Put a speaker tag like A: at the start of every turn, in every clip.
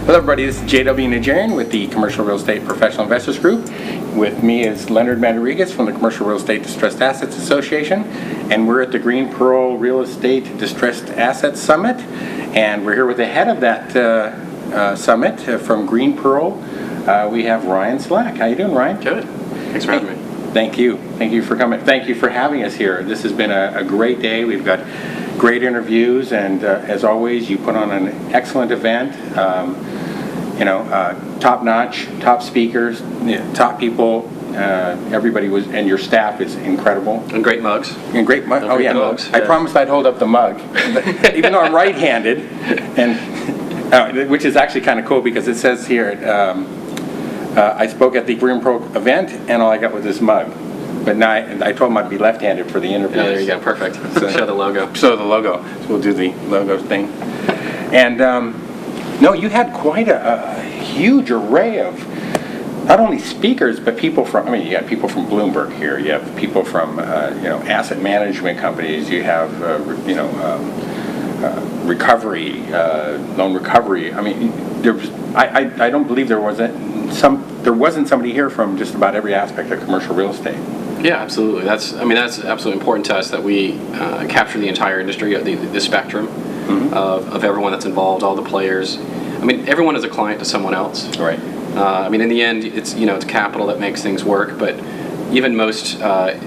A: Hello everybody, this is JW Najarian with the Commercial Real Estate Professional Investors Group. With me is Leonard Manriquez from the Commercial Real Estate Distressed Assets Association, and we're at the GreenPearl Real Estate Distressed Assets Summit, and we're here with the head of that summit from GreenPearl. We have Ryan Slack. How you doing, Ryan?
B: Good. Thanks for having me.
A: Thank you. Thank you for coming. Thank you for having us here. This has been a great day. We've got great interviews, and as always, you put on an excellent event. Top-notch, top speakers, top people. Everybody was, and your staff is incredible.
B: And great mugs.
A: And great mugs. Oh yeah,
B: mugs.
A: I promised I'd hold up the mug, even though I'm right-handed, and which is actually kind of cool because it says here, I spoke at the GreenPearl event, and all I got was this mug. But now I told him I'd be left-handed for the interview.
B: Oh, there you go. Perfect. So, show the logo.
A: Show the logo. So we'll do the logo thing. And no, you had quite a huge array of not only speakers, but people from, you got people from Bloomberg here. You have people from, asset management companies. You have, recovery, loan recovery. I don't believe there wasn't somebody here from just about every aspect of commercial real estate.
B: Yeah, absolutely. That's absolutely important to us that we capture the entire industry, the spectrum of everyone that's involved, all the players. Everyone is a client to someone else.
A: Right.
B: In the end, it's capital that makes things work. But even most, I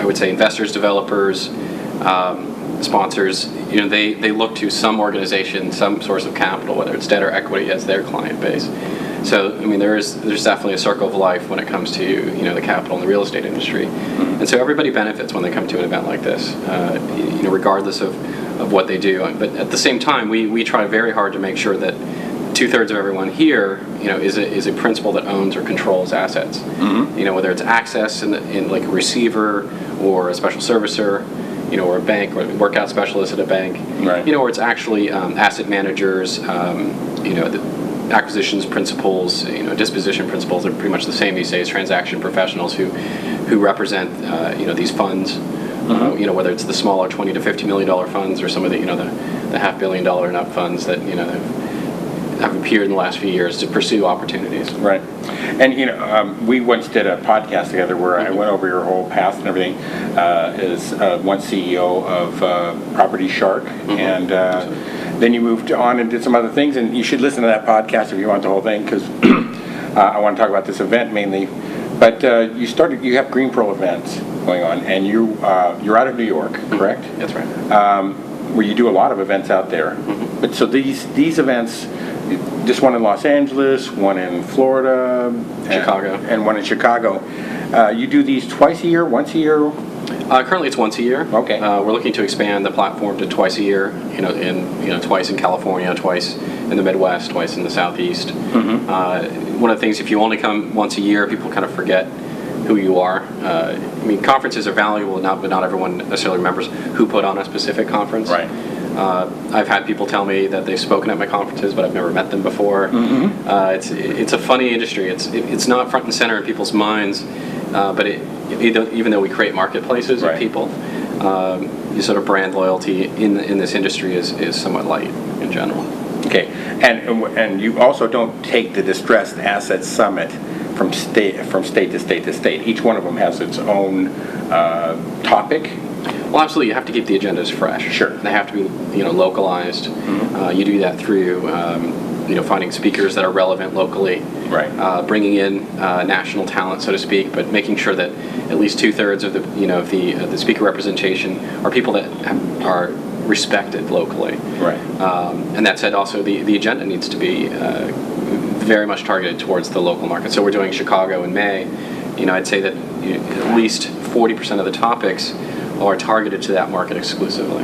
B: would say investors, developers, sponsors, they look to some organization, some source of capital, whether it's debt or equity, as their client base. So, there's definitely a circle of life when it comes to, the capital in the real estate industry. And so everybody benefits when they come to an event like this, regardless of what they do. But at the same time, we try very hard to make sure that 2/3 of everyone here, is a principal that owns or controls assets. Whether it's access in like a receiver or a special servicer, or a bank, or a workout specialist at a bank,
A: right.
B: Or it's actually asset managers, the acquisitions principals, disposition principals are pretty much the same these days. Transaction professionals who represent, these funds, whether it's the smaller $20 to $50 million funds or some of the, the $500 million and up funds that, have appeared in the last few years to pursue opportunities.
A: Right. And, we once did a podcast together where I went over your whole past and everything as one CEO of Property Shark, and then you moved on and did some other things, and you should listen to that podcast if you want the whole thing, because I want to talk about this event mainly. But you have GreenPearl Events going on, and you're out of New York, correct?
B: That's right.
A: Where you do a lot of events out there. But so these events, just one in Los Angeles, one in Florida,
B: Chicago,
A: and one in Chicago. You do these twice a year, once a year?
B: Currently, it's once a year.
A: Okay.
B: We're looking to expand the platform to twice a year. Twice in California, twice in the Midwest, twice in the Southeast. One of the things, if you only come once a year, people kind of forget who you are. Conferences are valuable, but not everyone necessarily remembers who put on a specific conference.
A: Right.
B: I've had people tell me that they've spoken at my conferences, but I've never met them before. It's a funny industry. It's not front and center in people's minds, but even though we create marketplaces of people, sort of brand loyalty in this industry is somewhat light in general. Okay,
A: and you also don't take the Distressed Assets Summit from state to state to state. Each one of them has its own topic.
B: Well, absolutely. You have to keep the agendas fresh.
A: Sure.
B: They have to be, localized. You do that through, finding speakers that are relevant locally.
A: Right.
B: Bringing in national talent, so to speak, but making sure that at least 2/3 of the speaker representation are people that are respected locally.
A: Right.
B: And that said, also the agenda needs to be very much targeted towards the local market. So we're doing Chicago in May. I'd say that at least 40% of the topics are targeted to that market exclusively.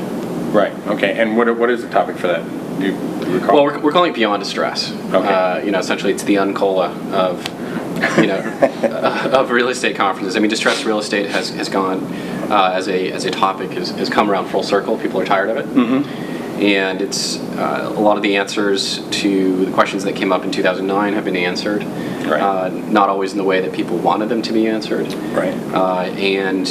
A: Right. Okay. And what is the topic for that? Do you recall?
B: Well, we're calling it Beyond Distress.
A: Okay.
B: Essentially, it's the Uncola of of real estate conferences. Distressed real estate has gone as a topic has come around full circle. People are tired of it. And it's a lot of the answers to the questions that came up in 2009 have been answered.
A: Right.
B: Not always in the way that people wanted them to be answered.
A: Right.
B: And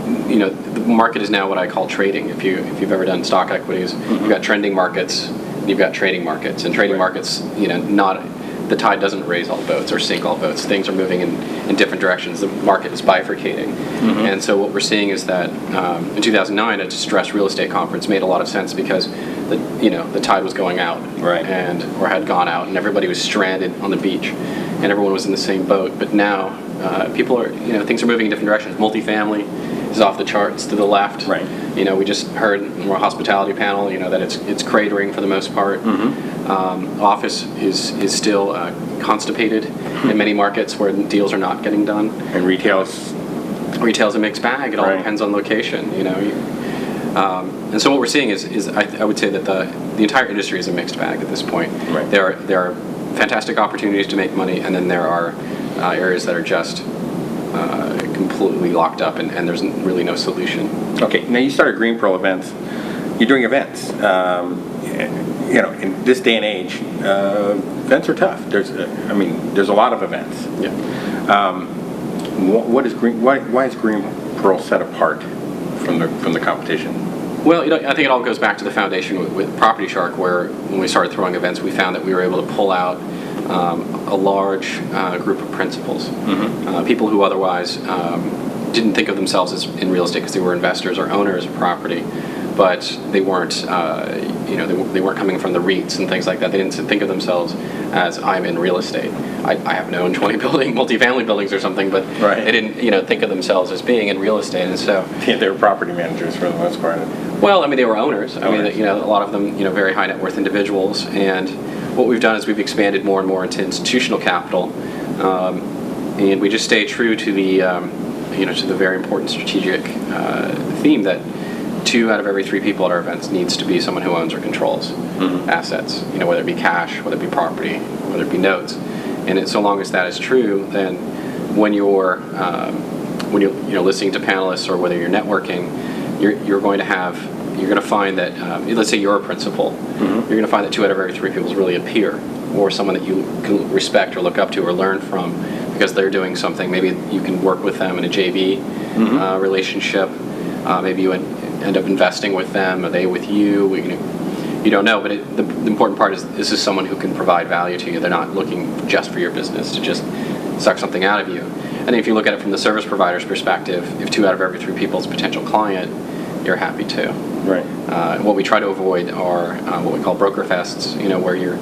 B: the market is now what I call trading. If you've ever done stock equities, you've got trending markets you've got trading markets, and trading markets, not the tide doesn't raise all boats or sink all boats. Things are moving in different directions. The market is bifurcating. And so what we're seeing is that in 2009, a distressed real estate conference made a lot of sense because the tide was going out, or had gone out, and everybody was stranded on the beach, and everyone was in the same boat. But now people are, things are moving in different directions. Multifamily is off the charts to the left. We just heard in our hospitality panel, that it's cratering for the most part. Office is still constipated in many markets where deals are not getting done.
A: And retail's
B: a mixed bag. It all depends on location. And so what we're seeing is I would say that the entire industry is a mixed bag at this point. There are fantastic opportunities to make money, and then there are areas that are just completely locked up, and there's really no solution. Okay,
A: now you started GreenPearl Events. You're doing events. In this day and age, events are tough. There's a lot of events. Why is GreenPearl set apart from the competition?
B: Well, I think it all goes back to the foundation with Property Shark, where when we started throwing events, we found that we were able to pull out a large group of principals, people who otherwise didn't think of themselves as in real estate because they were investors or owners of property, but they weren't, they weren't coming from the REITs and things like that. They didn't think of themselves as I'm in real estate. I have known 20 multifamily buildings or something, but they didn't, think of themselves as being in real estate, and so
A: they were property managers for the most part.
B: Well, they were owners. A lot of them, very high net worth individuals, and what we've done is we've expanded more and more into institutional capital, and we just stay true to the, to the very important strategic theme that 2 out of every 3 people at our events needs to be someone who owns or controls assets. Whether it be cash, whether it be property, whether it be notes, and so long as that is true, then when you're listening to panelists or whether you're networking, you're going to find that let's say you're a principal, you're going to find that 2 out of every 3 people is really a peer or someone that you can respect or look up to or learn from because they're doing something. Maybe you can work with them in a JV relationship. Maybe you end up investing with them, or they with you. You don't know, but the important part is this is someone who can provide value to you. They're not looking just for your business to just suck something out of you. And if you look at it from the service provider's perspective, if 2 out of every 3 people is a potential client, you're happy too. And what we try to avoid are what we call broker fests, where you're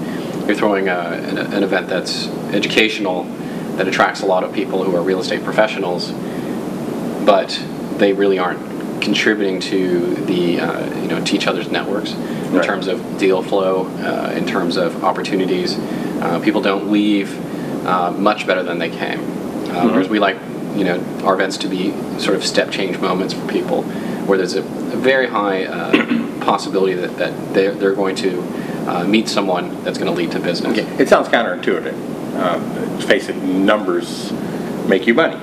B: throwing an event that's educational, that attracts a lot of people who are real estate professionals, but they really aren't contributing to the to each other's networks in terms of deal flow, in terms of opportunities. People don't leave much better than they came. Whereas we like our events to be sort of step change moments for people, where there's a very high possibility that they're going to meet someone that's going to lead to business.
A: It sounds counterintuitive. Let's face it, numbers make you money,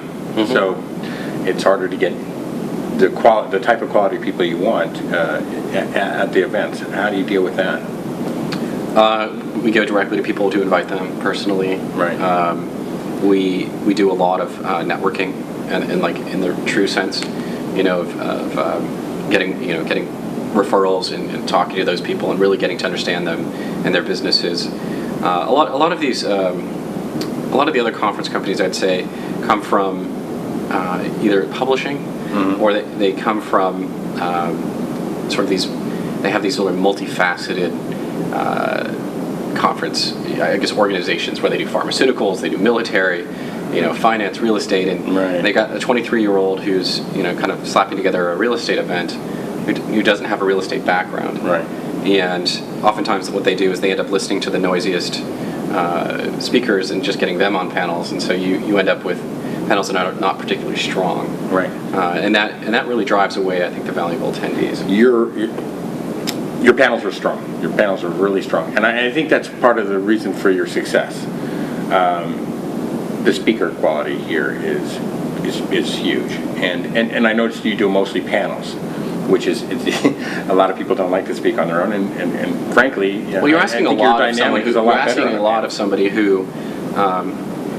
A: so it's harder to get the type of quality people you want at the events. How do you deal with that?
B: We go directly to people to invite them personally. We do a lot of networking, and like in the true sense, of getting referrals and talking to those people and really getting to understand them and their businesses. A lot of these, a lot of the other conference companies, I'd say, come from either publishing. Or they come from sort of these. They have these sort of multifaceted conference, I guess, organizations where they do pharmaceuticals, they do military, finance, real estate, and they got a 23-year-old who's kind of slapping together a real estate event who doesn't have a real estate background. And oftentimes what they do is they end up listening to the noisiest speakers and just getting them on panels, and so you end up with panels that are not particularly strong. And that really drives away, I think, the valuable attendees.
A: Your panels are strong. Your panels are really strong, and I think that's part of the reason for your success. The speaker quality here is huge, and I noticed you do mostly panels, which is a lot of people don't like to speak on their own, and frankly,
B: well, you're asking a lot of somebody who.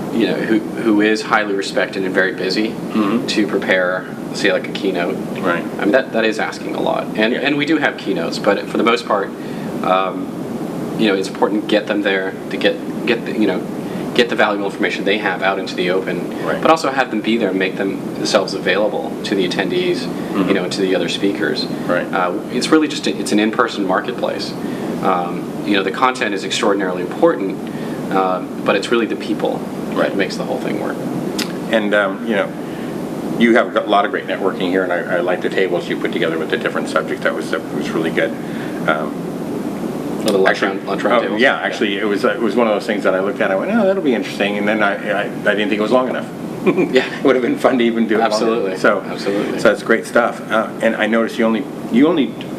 B: Who is highly respected and very busy to prepare, say, like a keynote. I mean, that is asking a lot. And we do have keynotes, but for the most part, it's important to get them there, to get the valuable information they have out into the open,
A: Right.
B: but also have them be there and make themselves available to the attendees, and to the other speakers.
A: Right.
B: It's really just it's an in-person marketplace. The content is extraordinarily important, but it's really the people that makes the whole thing work.
A: And you have a lot of great networking here, and I like the tables you put together with the different subjects. That was really good.
B: The lunch round tables.
A: Yeah, actually, it was one of those things that I looked at. I went, oh, that'll be interesting, and then I didn't think it was long enough.
B: Yeah,
A: it would have been fun to even do it.
B: Absolutely.
A: Absolutely. So that's great stuff. And I noticed you only.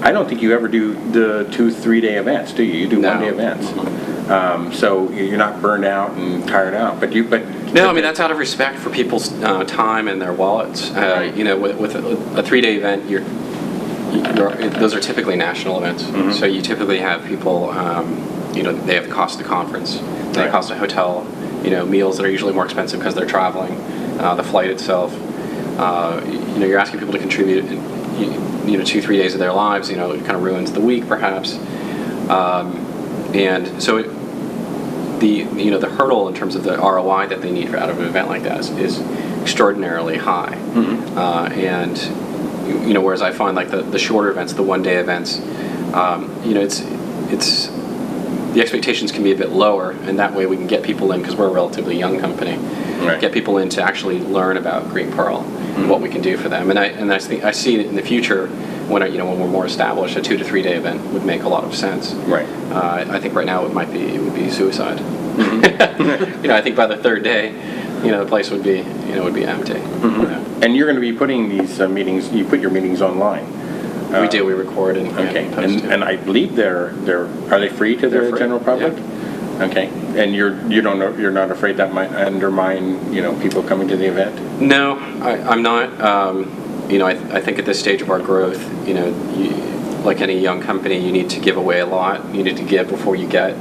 A: I don't think you ever do the 2-3 day events, do you? You do 1 day events. So you're not burned out and tired out, but
B: no, I mean that's out of respect for people's time and their wallets. With a 3-day event, those are typically national events. So you typically have people, they have the cost of the conference, they have the cost of hotel, meals that are usually more expensive because they're traveling, the flight itself. You're asking people to contribute, 2-3 days of their lives. It kind of ruins the week perhaps, and so the hurdle in terms of the ROI that they need out of an event like that is extraordinarily high, and whereas I find like the shorter events, the 1 day events, it's the expectations can be a bit lower, and that way we can get people in because we're a relatively young company. Right. Get people in to actually learn about GreenPearl and what we can do for them, and I see it in the future when we're more established, a 2 to 3 day event would make a lot of sense.
A: Right.
B: I think right now it would be suicide. I think by the 3rd day, the place would be empty.
A: And you're going to be putting these meetings. You put your meetings online.
B: We do. We record and post.
A: And I believe are they free to the general public? Yeah. Okay. And you're not afraid that might undermine people coming to the event?
B: No, I'm not. I think at this stage of our growth, like any young company, you need to give away a lot. You need to give before you get.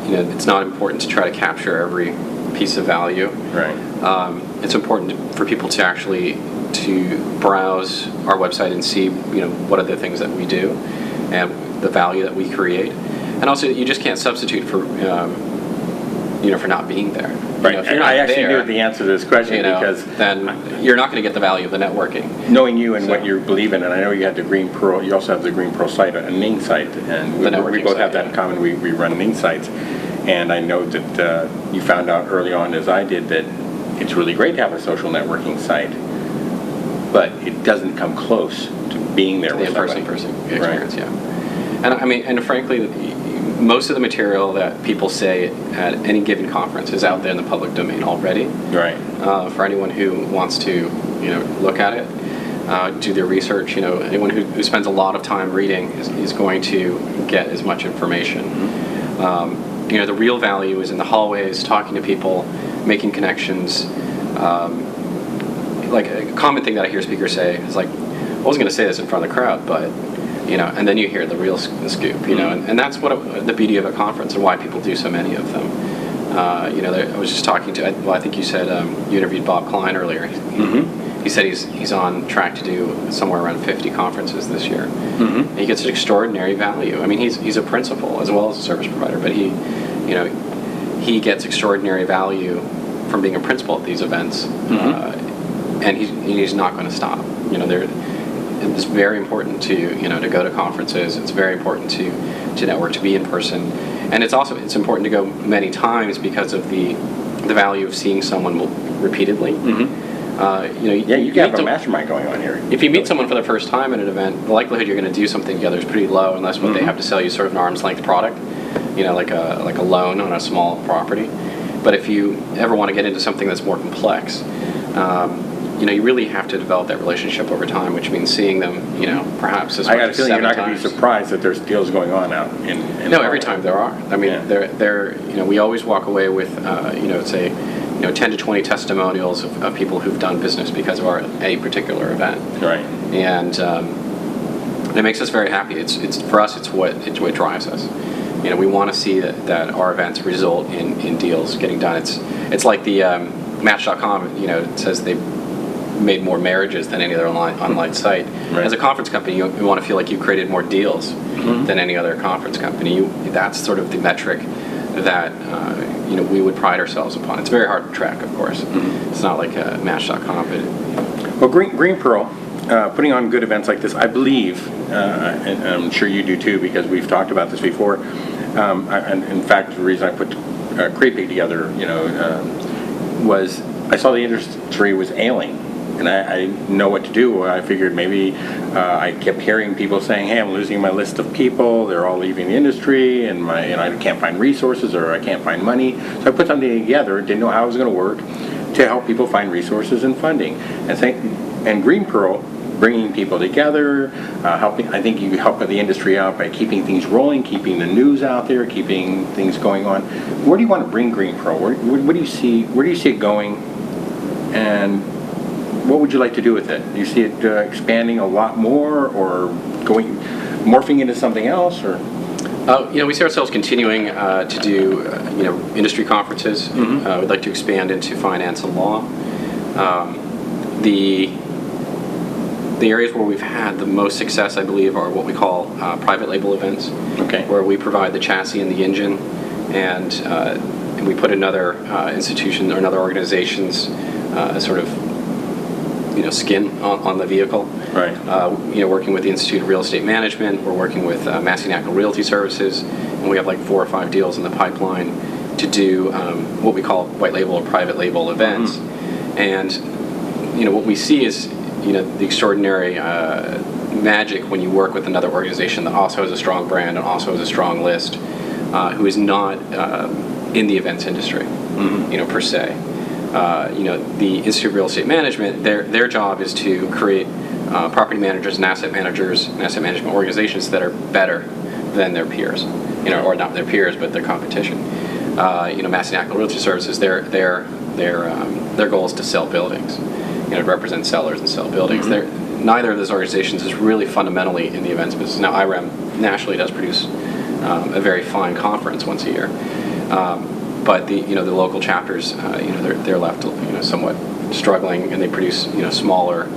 B: It's not important to try to capture every piece of value.
A: Right.
B: It's important for people to actually browse our website and see what are the things that we do and the value that we create. And also, you just can't substitute for for not being there.
A: Right. I actually knew the answer to this question because
B: then you're not going to get the value of the networking.
A: Knowing you and what you believe in, and I know you had the GreenPearl. You also have the GreenPearl site, a Ning site, and we both have that in common. We run Ning sites, and I know that you found out early on, as I did, that it's really great to have a social networking site, but it doesn't come close to being there with
B: the in-person experience. Right. Yeah, and frankly, most of the material that people say at any given conference is out there in the public domain already.
A: Right.
B: For anyone who wants to, look at it, do their research. Anyone who spends a lot of time reading is going to get as much information. The real value is in the hallways, talking to people, making connections. Like a common thing that I hear speakers say is like, I wasn't going to say this in front of the crowd, but and then you hear the real scoop, and that's what the beauty of a conference and why people do so many of them. I was just talking to, I think you said you interviewed Bob Klein earlier. He said he's on track to do somewhere around 50 conferences this year. And he gets an extraordinary value. I mean, he's a principal as well as a service provider, but he gets extraordinary value from being a principal at these events, and he's not going to stop. It's very important to to go to conferences. It's very important to network, to be in person, and it's important to go many times because of the value of seeing someone repeatedly.
A: You have a mastermind going on here.
B: If you meet someone for the first time at an event, the likelihood you're going to do something together is pretty low, unless what they have to sell you is sort of an arm's length product, like a loan on a small property. But if you ever want to get into something that's more complex, you really have to develop that relationship over time, which means seeing them, perhaps as much as 7 times.
A: I got a feeling you're not going to be surprised that there's deals going on out in
B: No, every time there are. I mean, we always walk away with, say, 10 to 20 testimonials of people who've done business because of a particular event.
A: Right.
B: And it makes us very happy. It's for us, it's what drives us. We want to see that our events result in deals getting done. It's like the Match.com. It says they made more marriages than any other online site.
A: Right.
B: As a conference company, you want to feel like you created more deals than any other conference company. That's sort of the metric that we would pride ourselves upon. It's very hard to track, of course. It's not like Match.com.
A: Well, GreenPearl, putting on good events like this, I believe, and I'm sure you do too, because we've talked about this before. And in fact, the reason I put GreenPearl together, was I saw the industry was ailing, and I didn't know what to do. I figured maybe I kept hearing people saying, "Hey, I'm losing my list of people. They're all leaving the industry, and I can't find resources, or I can't find money." So I put something together. Didn't know how it was going to work to help people find resources and funding. And GreenPearl, bringing people together, helping. I think you help the industry out by keeping things rolling, keeping the news out there, keeping things going on. Where do you want to bring GreenPearl? What do you see? Where do you see it going? And what would you like to do with it? Do you see it expanding a lot more, or morphing into something else, or?
B: We see ourselves continuing to do industry conferences. We'd like to expand into finance and law. The areas where we've had the most success, I believe, are what we call private label events, where we provide the chassis and the engine, and we put another institution or another organization's sort of skin on the vehicle.
A: Right.
B: Working with the Institute of Real Estate Management, we're working with Massey Natural Realty Services, and we have like 4 or 5 deals in the pipeline to do what we call white label or private label events. And what we see is the extraordinary magic when you work with another organization that also has a strong brand and also has a strong list, who is not in the events industry, per se. The Institute of Real Estate Management, their job is to create property managers and asset managers and asset management organizations that are better than their peers, or not their peers, but their competition. Massey Natural Realty Services, their goal is to sell buildings, to represent sellers and sell buildings. Neither of those organizations is really fundamentally in the events business. Now, IREM nationally does produce a very fine conference once a year. But the local chapters, they're left somewhat struggling, and they produce smaller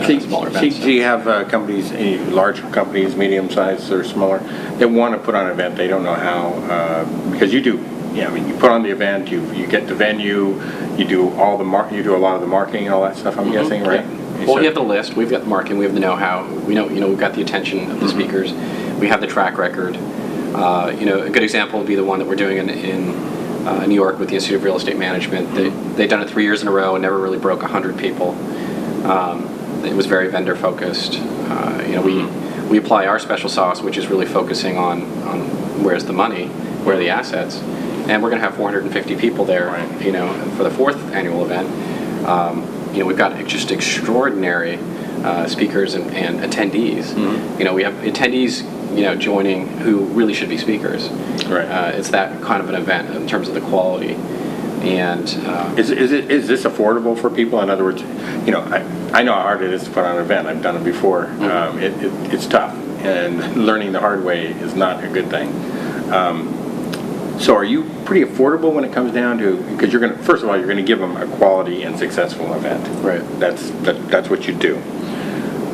B: smaller events.
A: Do you have companies, any large companies, medium sized or smaller, that want to put on an event? They don't know how, because you do. You put on the event, you get the venue, you do a lot of the marketing and all that stuff. I'm guessing, right?
B: Yeah. Well, we have the list, we've got the marketing, we have the know-how. We know, we've got the attention of the speakers. We have the track record. A good example would be the one that we're doing in New York with the Institute of Real Estate Management. They've done it 3 years in a row and never really broke 100 people. It was very vendor focused. We apply our special sauce, which is really focusing on where's the money, where are the assets, and we're going to have 450 people there.
A: Right.
B: For the 4th annual event. We've got just extraordinary speakers and attendees. We have attendees joining who really should be speakers.
A: Right.
B: It's that kind of an event in terms of the quality. And
A: is this affordable for people? In other words, I know how hard it is to put on an event. I've done it before. It's tough, and learning the hard way is not a good thing. So are you pretty affordable when it comes down to, because first of all, you're going to give them a quality and successful event.
B: Right.
A: That's what you do.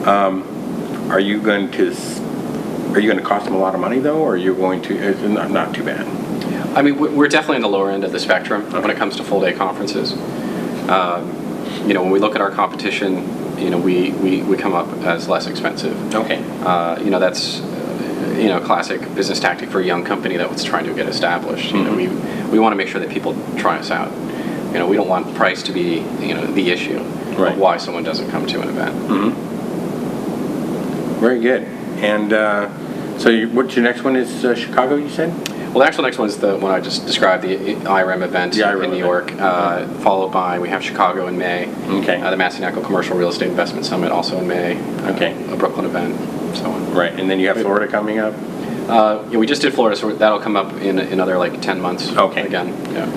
A: Are you going to cost them a lot of money though, or are you going to? It's not too bad.
B: I mean, we're definitely on the lower end of the spectrum when it comes to full day conferences. When we look at our competition, we come up as less expensive.
A: Okay.
B: That's classic business tactic for a young company that was trying to get established. We want to make sure that people try us out. We don't want price to be the issue of why someone doesn't come to an event.
A: Very good. And so what's your next one? Is Chicago, you said?
B: Well, the actual next one is the one I just described, the IREM event in New York, followed by, we have Chicago in May, the Massey Natural Commercial Real Estate Investment Summit also in May, a Brooklyn event, so on.
A: Right, and then you have Florida coming up?
B: We just did Florida, so that'll come up in another 10 months again. Yeah.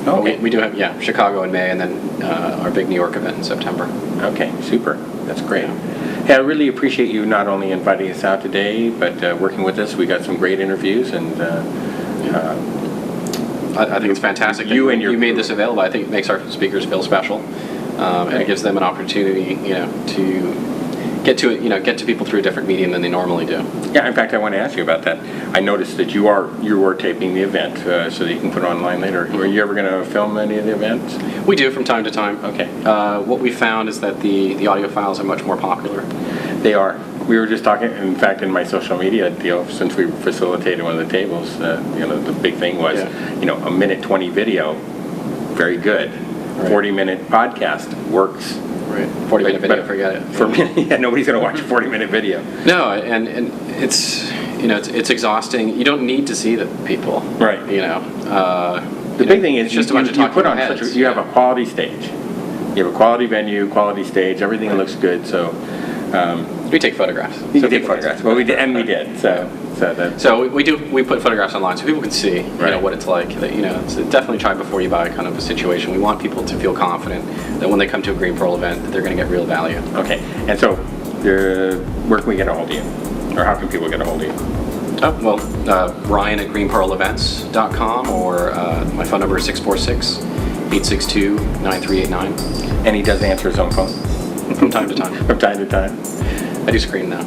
A: Okay.
B: We do have, Chicago in May, and then our big New York event in September.
A: Okay, super. That's great. Hey, I really appreciate you not only inviting us out today, but working with us. We got some great interviews, and
B: I think it's fantastic that you made this available. I think it makes our speakers feel special. and it gives them an opportunity, to get to people through a different medium than they normally do.
A: Yeah, in fact, I want to ask you about that. I noticed that you were taping the event so that you can put it online later. Were you ever going to film any of the events?
B: We do from time to time.
A: Okay.
B: What we found is that the audio files are much more popular.
A: They are. We were just talking, in fact, in my social media deal, since we facilitated one of the tables, the big thing was, a minute 20 video, very good.
B: Right.
A: 40-minute podcast works.
B: Right. 40-minute video, forget it.
A: For me, nobody's going to watch a 40-minute video.
B: No, and it's exhausting. You don't need to see the people.
A: Right. The big thing is
B: just a bunch of
A: you put
B: talking
A: on
B: heads.
A: you have a quality stage. You have a quality venue, quality stage. Everything looks good. So
B: we take photographs.
A: you take photographs. Well, we did. So
B: we put photographs online so people can see what it's like. It's definitely try before you buy kind of a situation. We want people to feel confident that when they come to a GreenPearl event, that they're going to get real value.
A: Okay. And so, where can we get a hold of you, or how can people get a hold of you?
B: Ryan at GreenPearlEvents.com, or my phone number is 646-862-9389.
A: And he does answer his own phone
B: From time to time.
A: from time to time.
B: I do scream now.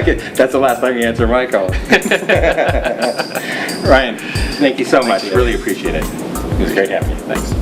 A: Okay, that's the last time you answer my call. Ryan, thank you so much.
B: you.
A: Really appreciate it. It was great having you.
B: Thanks.